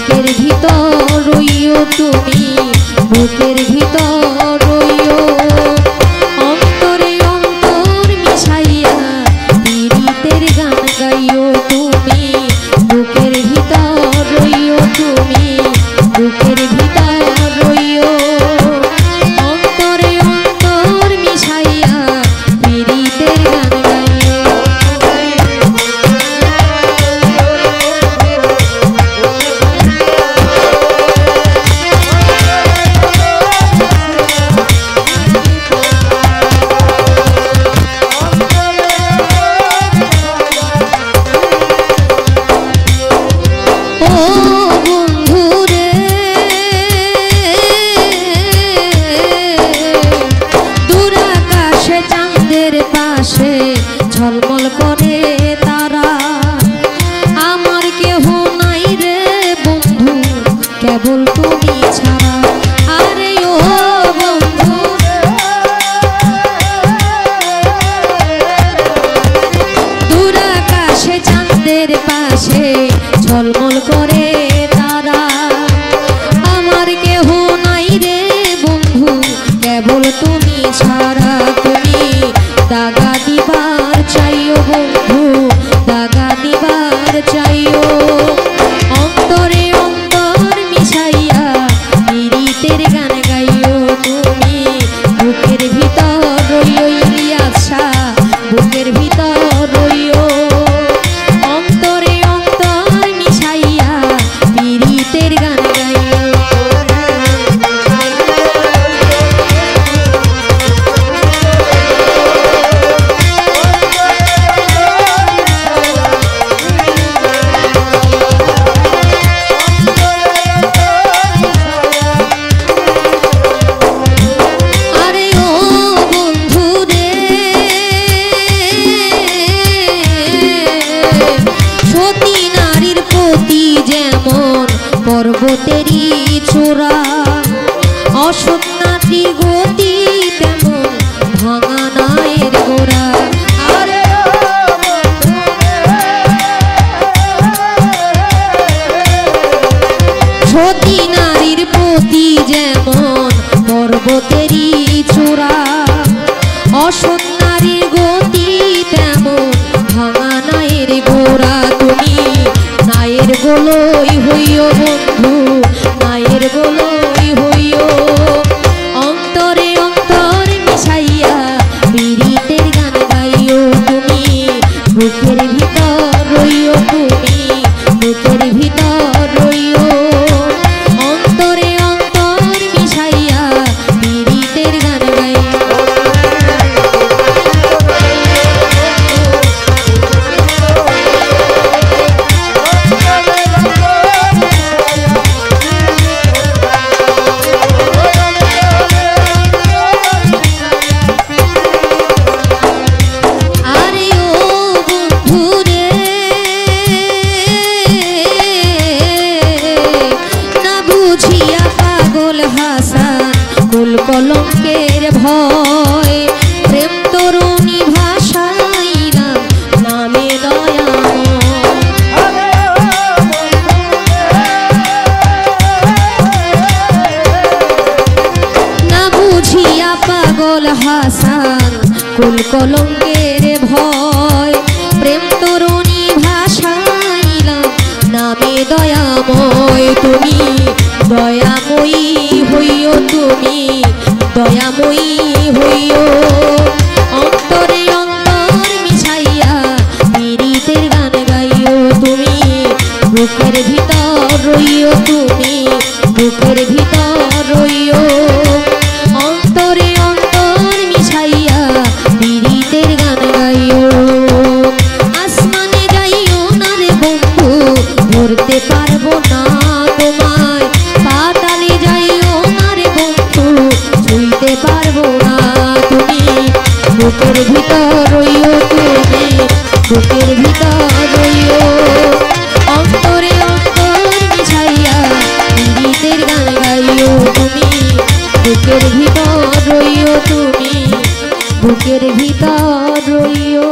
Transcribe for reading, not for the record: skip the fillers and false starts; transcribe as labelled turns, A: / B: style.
A: বুকের ভিতর রইও তুমি, বুকের ভিতর রইও অন্তরে অন্তর মিশাইয়া পীড়িতের গান গাইও তুমি, বুকের ভিতর রইও তুমি, বুকের ভিতর রইও অন্তরে অন্তর মিশাইয়া পীড়িতের গান গাইও। ঝলমল করে তারা, আমার কেহ নাই রে বন্ধু কেবল তুমি ছাড়া। আরে ও বন্ধু দূর আকাশে চাঁদের পাশে ঝলমল করে তারা, আমার কেহ নাই রে বন্ধু কেবল তুমি ছাড়া। তুমি দাগা দিবার চাইও বন্ধু, দাগা দিবার চাইও অন্তরে অন্তর মিশাইয়া পীড়িতের গান গাইও তুমি, বুকের ভিতর রইও ইলিয়াসা, বুকের ভিতর রইও অন্তরে অন্তর মিশাইয়া পীড়িতের গান গাইও। পর্বতেরই চূড়া অসৎ নারীর গতি তেমন ভাঙা নায়ের গোড়া। সতী নারীর প্রতি যেমন পর্বতেরই চূড়া অসৎ নারীর গতি তেমন ভাঙা নায়ের গোড়া। তুমি নায়ের গোলই হইও বন্ধু, নায়ের গোলই হইও অন্তরে অন্তর মিশাইয়া পীড়িতের গান গাইও তুমি, বুকের ভিতর রইও তুমি, বুকের ভিতর রইও অন্তরে অন্তর মিশাইয়া পীড়িতের গান গাইও। কলঙ্কের ভয় প্রেম তরুণী ভাষাইলাম নামে দয়া, না বুঝিয়া পাগল হাসান কুল কলঙ্কের ভয় প্রেম তরুণী ভাষাইলাম নামে দয়াময়। তুমি দয়াময়ী হইও তুমি, দয়াময়ী হইও অন্তরে অন্তর মিশাইয়া পীড়িতের গান গাইও তুমি, বুকের ভিতর রইও তুমি, বুকের ভিতর রইও অন্তরে অন্তর মিশাইয়া পীড়িতের গান গাইও। আসমানে যাইও না রে বন্ধু ধরতে পারবো না তোমায়, পাতালে যাইও না রে বন্ধু ছুঁইতে পারবো না। তুমি বুকের ভিতর রইও তুমি, বুকের ভিতর রইও অন্তরে অন্তর মিশাইয়া পীড়িতের গান গাইও তুমি, বুকের ভিতর রইও তুমি, বুকের ভিতর রইও।